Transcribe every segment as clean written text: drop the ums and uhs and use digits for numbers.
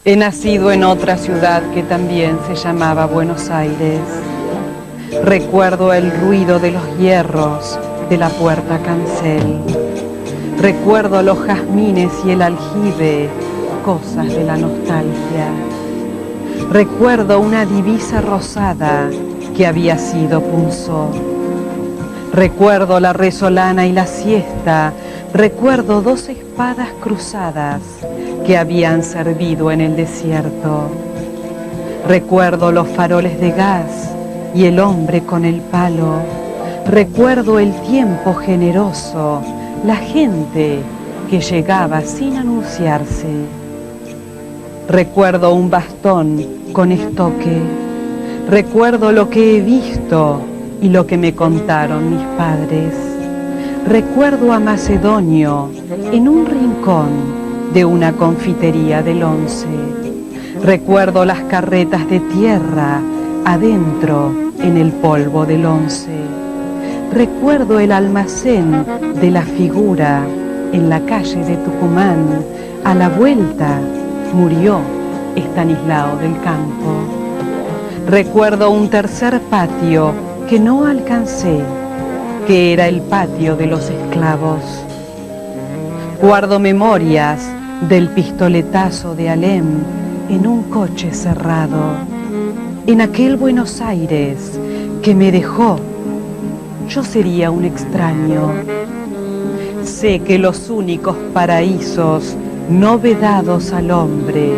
He nacido en otra ciudad que también se llamaba Buenos Aires. Recuerdo el ruido de los hierros de la puerta cancel. Recuerdo los jazmines y el aljibe, cosas de la nostalgia. Recuerdo una divisa rosada que había sido punzó. Recuerdo la resolana y la siesta. Recuerdo dos espadas cruzadas que habían servido en el desierto. Recuerdo los faroles de gas y el hombre con el palo. Recuerdo el tiempo generoso, la gente que llegaba sin anunciarse. Recuerdo un bastón con estoque. Recuerdo lo que he visto y lo que me contaron mis padres. Recuerdo a Macedonio en un rincón de una confitería del 11. Recuerdo las carretas de tierra adentro en el polvo del 11. Recuerdo el almacén de la figura en la calle de Tucumán. A la vuelta murió Estanislao del Campo. Recuerdo un tercer patio que no alcancé, que era el patio de los esclavos. Guardo memorias del pistoletazo de Alem en un coche cerrado, en aquel Buenos Aires que me dejó. Yo sería un extraño. Sé que los únicos paraísos no vedados al hombre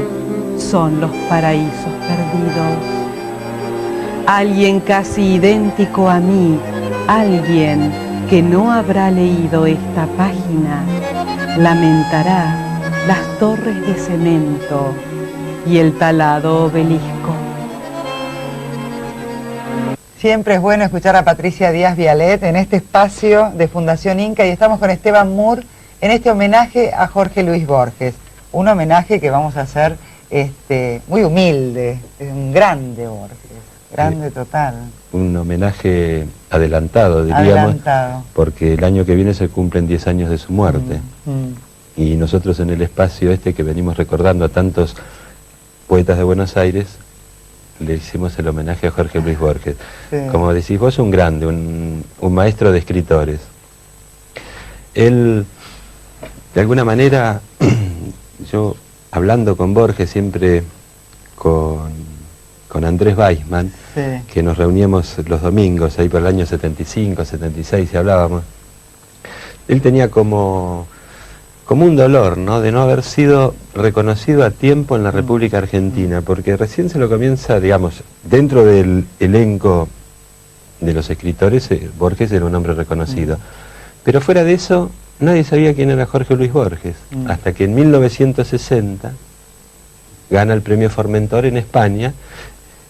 son los paraísos perdidos. Alguien casi idéntico a mí, alguien que no habrá leído esta página, lamentará las torres de cemento y el talado obelisco. Siempre es bueno escuchar a Patricia Díaz Vialet en este espacio de Fundación Inca, y estamos con Esteban Moore en este homenaje a Jorge Luis Borges. Un homenaje que vamos a hacer muy humilde, un grande Borges, grande total. Un homenaje adelantado, diríamos, adelantado, porque el año que viene se cumplen 10 años de su muerte. Y nosotros en el espacio que venimos recordando a tantos poetas de Buenos Aires, le hicimos el homenaje a Jorge Luis Borges. Sí. Como decís vos, un grande, un maestro de escritores. Él, de alguna manera, yo hablando con Borges, siempre con Andrés Weisman, sí, que nos reuníamos los domingos, ahí por el año 75, 76, y hablábamos. Él tenía como un dolor, ¿no?, de no haber sido reconocido a tiempo en la República Argentina, porque recién se lo comienza, digamos, dentro del elenco de los escritores, Borges era un hombre reconocido. Pero fuera de eso, nadie sabía quién era Jorge Luis Borges, hasta que en 1960 gana el premio Formentor en España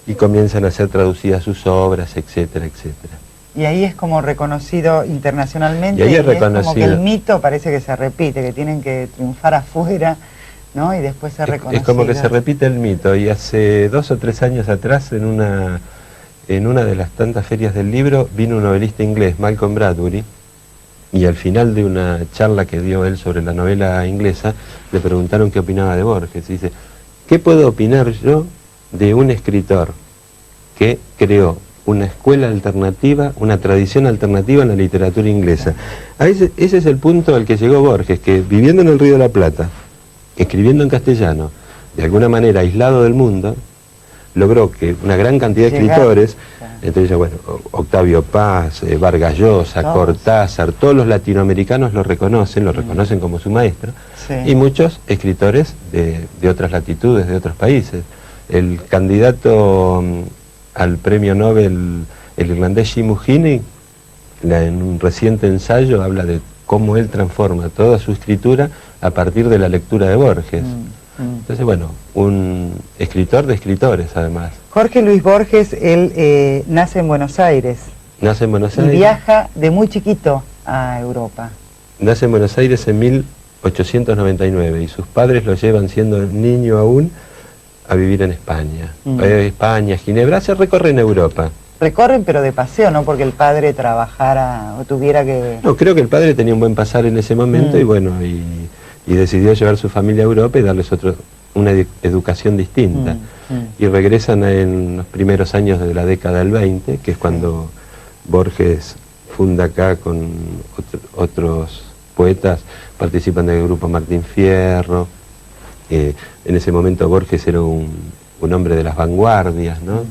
y comienzan a ser traducidas sus obras, etcétera, etcétera. Y ahí es como reconocido internacionalmente, y ahí es como que el mito parece que se repite, que tienen que triunfar afuera, ¿no? Y después ser reconocidos. Es como que se repite el mito, y hace 2 o 3 años atrás, en una de las tantas ferias del libro, vino un novelista inglés, Malcolm Bradbury, y al final de una charla que dio él sobre la novela inglesa, le preguntaron qué opinaba de Borges, y dice: ¿qué puedo opinar yo de un escritor que creó una escuela alternativa, una tradición alternativa en la literatura inglesa? Ese es el punto al que llegó Borges, que viviendo en el Río de la Plata, escribiendo en castellano, de alguna manera aislado del mundo, logró que una gran cantidad de escritores, entre ellos, bueno, Octavio Paz, Vargas Llosa, Cortázar, todos los latinoamericanos lo reconocen como su maestro, y muchos escritores de otras latitudes, de otros países. El candidato al premio Nobel, el irlandés Jim Heaney, en un reciente ensayo habla de cómo él transforma toda su escritura a partir de la lectura de Borges. Entonces, bueno, un escritor de escritores, además. Jorge Luis Borges, él nace en Buenos Aires. Nace en Buenos Aires. Y viaja de muy chiquito a Europa. Nace en Buenos Aires en 1899, y sus padres lo llevan siendo niño aún a vivir en España. España, Ginebra, se recorre en Europa. Recorren, pero de paseo, no porque el padre trabajara o tuviera que... No, creo que el padre tenía un buen pasar en ese momento, y bueno, y decidió llevar su familia a Europa y darles una educación distinta. Y regresan en los primeros años de la década del 20, que es cuando Borges funda acá con otros poetas, participan del grupo Martín Fierro. En ese momento Borges era un hombre de las vanguardias, ¿no?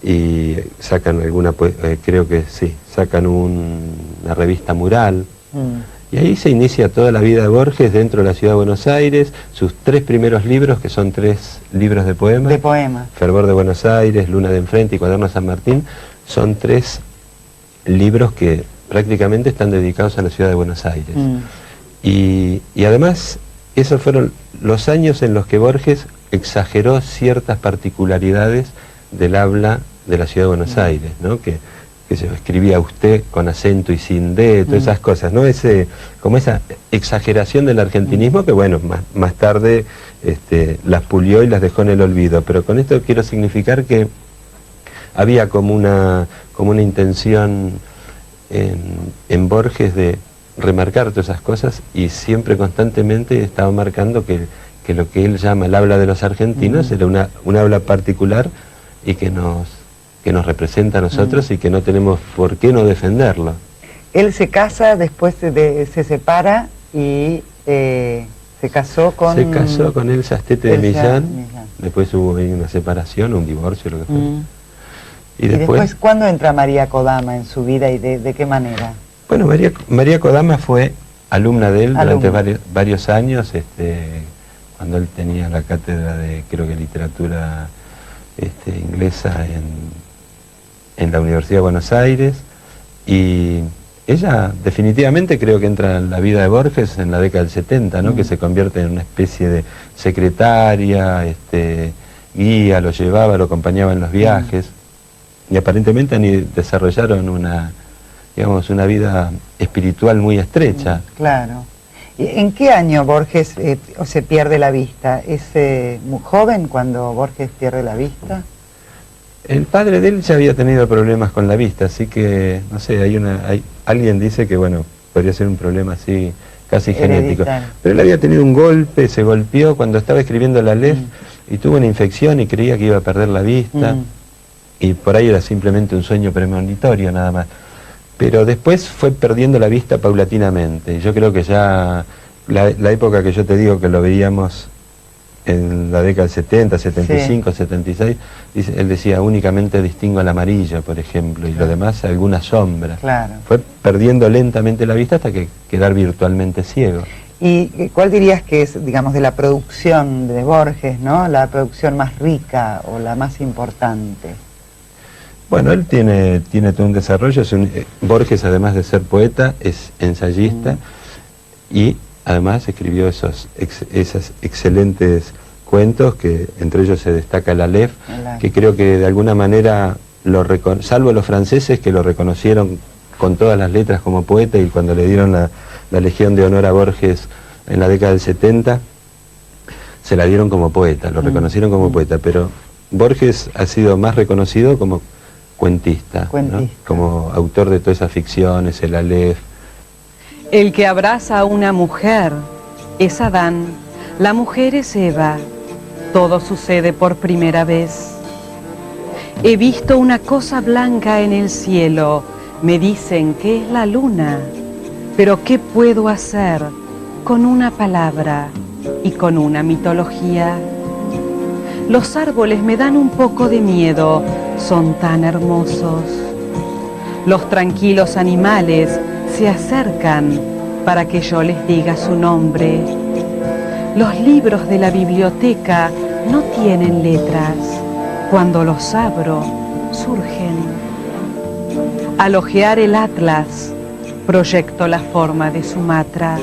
Y sacan creo que sí, sacan una revista Mural. Y ahí se inicia toda la vida de Borges dentro de la ciudad de Buenos Aires, sus 3 primeros libros, que son 3 libros de poemas. Fervor de Buenos Aires, Luna de Enfrente y Cuaderno de San Martín, son 3 libros que prácticamente están dedicados a la ciudad de Buenos Aires. Y además, esos fueron los años en los que Borges exageró ciertas particularidades del habla de la ciudad de Buenos Aires, ¿no? Que se escribía usted con acento y sin D, todas esas cosas, ¿no? Como esa exageración del argentinismo que, bueno, más tarde las pulió y las dejó en el olvido. Pero con esto quiero significar que había como una intención en Borges de remarcar todas esas cosas, y siempre constantemente estaba marcando que lo que él llama el habla de los argentinos era una habla particular y que nos representa a nosotros y que no tenemos por qué no defenderlo. Él se casa, después se separa y se casó con... Se casó con Elsa Astete de Millán, después hubo ahí una separación, un divorcio, lo que fue. Y después, ¿cuándo entra María Kodama en su vida y de qué manera? Bueno, María Kodama fue alumna de él durante varios años, cuando él tenía la cátedra de, creo que literatura inglesa en la Universidad de Buenos Aires, y ella definitivamente creo que entra en la vida de Borges en la década del 70, ¿no? Que se convierte en una especie de secretaria, guía, lo llevaba, lo acompañaba en los viajes, y aparentemente desarrollaron una vida espiritual muy estrecha. Claro. ¿En qué año Borges se pierde la vista? ¿Es muy joven cuando Borges pierde la vista? El padre de él ya había tenido problemas con la vista, así que, no sé, alguien dice que, bueno, podría ser un problema así, casi genético. Pero él había tenido un golpe, se golpeó cuando estaba escribiendo la Aleph y tuvo una infección y creía que iba a perder la vista, y por ahí era simplemente un sueño premonitorio nada más. Pero después fue perdiendo la vista paulatinamente. Yo creo que ya la época que yo te digo que lo veíamos en la década del 70, 75, 76, él decía, únicamente distingo el amarillo, por ejemplo, y lo demás alguna sombra. Fue perdiendo lentamente la vista hasta que quedar virtualmente ciego. ¿Y cuál dirías que es, digamos, de la producción de Borges, ¿no?, la producción más rica o la más importante? Bueno, él tiene todo un desarrollo. Borges, además de ser poeta, es ensayista y además escribió esos excelentes cuentos, que entre ellos se destaca el Aleph, que creo que de alguna manera, salvo los franceses que lo reconocieron con todas las letras como poeta, y cuando le dieron la Legión de Honor a Borges en la década del 70, se la dieron como poeta, lo reconocieron como poeta, pero Borges ha sido más reconocido como cuentista, ¿no? Como autor de todas esas ficciones, el Aleph. El que abraza a una mujer es Adán, la mujer es Eva, todo sucede por primera vez. He visto una cosa blanca en el cielo, me dicen que es la luna, pero ¿qué puedo hacer con una palabra y con una mitología? Los árboles me dan un poco de miedo, son tan hermosos. Los tranquilos animales se acercan para que yo les diga su nombre. Los libros de la biblioteca no tienen letras. Cuando los abro, surgen. Al ojear el atlas, proyecto la forma de Sumatra.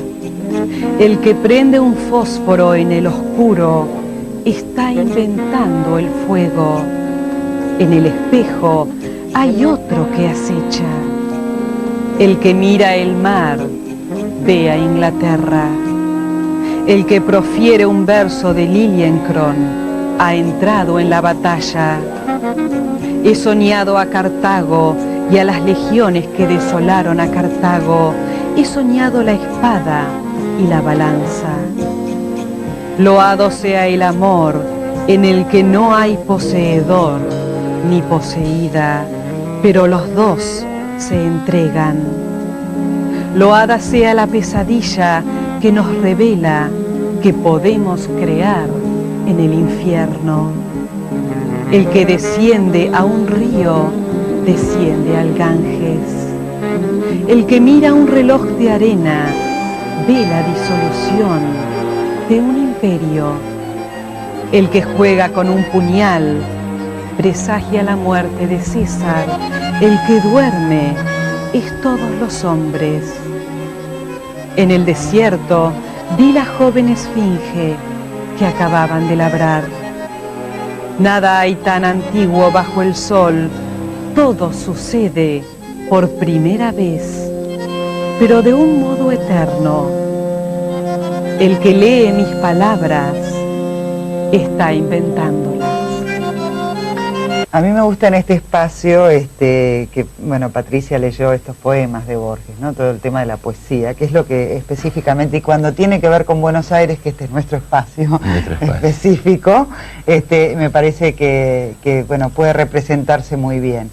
El que prende un fósforo en el oscuro está inventando el fuego. En el espejo hay otro que acecha. El que mira el mar ve a Inglaterra. El que profiere un verso de Liliencron ha entrado en la batalla. He soñado a Cartago y a las legiones que desolaron a Cartago. He soñado la espada y la balanza. Loado sea el amor en el que no hay poseedor ni poseída, pero los dos se entregan. Loada sea la pesadilla que nos revela que podemos crear en el infierno. El que desciende a un río, desciende al Ganges. El que mira un reloj de arena, ve la disolución de un imperio. El que juega con un puñal, presagia la muerte de César. El que duerme es todos los hombres. En el desierto vi la joven esfinge que acababan de labrar. Nada hay tan antiguo bajo el sol, todo sucede por primera vez, pero de un modo eterno. El que lee mis palabras está inventándolas. A mí me gusta en este espacio que, bueno, Patricia leyó estos poemas de Borges, ¿no? Todo el tema de la poesía, que es lo que específicamente, y cuando tiene que ver con Buenos Aires, que este es nuestro espacio específico, me parece que, bueno, puede representarse muy bien.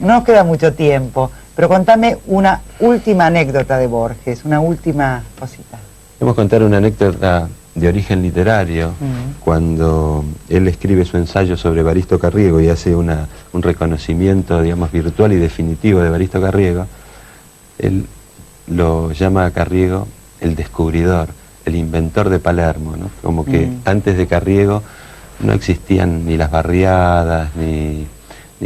No nos queda mucho tiempo, pero contame una última anécdota de Borges, una última cosita. Vamos a contar una anécdota de origen literario. Cuando él escribe su ensayo sobre Evaristo Carriego y hace un reconocimiento, digamos, virtual y definitivo de Evaristo Carriego, él lo llama a Carriego el descubridor, el inventor de Palermo, ¿no? Como que antes de Carriego no existían ni las barriadas, ni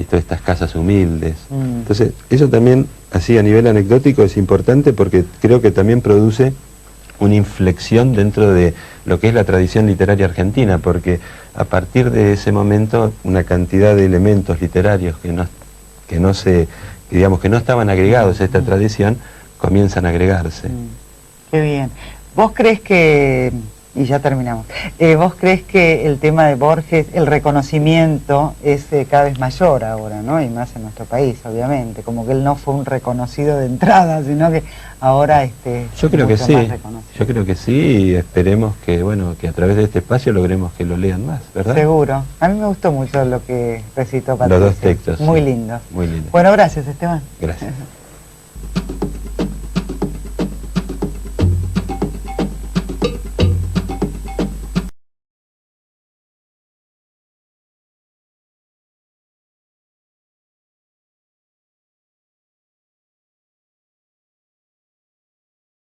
todas estas casas humildes. Entonces, eso también, así a nivel anecdótico, es importante porque creo que también produce una inflexión dentro de lo que es la tradición literaria argentina, porque a partir de ese momento una cantidad de elementos literarios que no estaban agregados a esta tradición comienzan a agregarse. Qué bien. ¿Vos crees que, y ya terminamos, vos crees que el tema de Borges, el reconocimiento es cada vez mayor ahora, ¿no? Y más en nuestro país, obviamente, como que él no fue un reconocido de entrada, sino que ahora yo creo que sí, yo creo que sí, y esperemos que, bueno, que a través de este espacio logremos que lo lean más, ¿verdad? Seguro. A mí me gustó mucho lo que recitó Patricia. Los dos textos. Muy sí. lindos. Muy lindo. Bueno, gracias, Esteban. Gracias.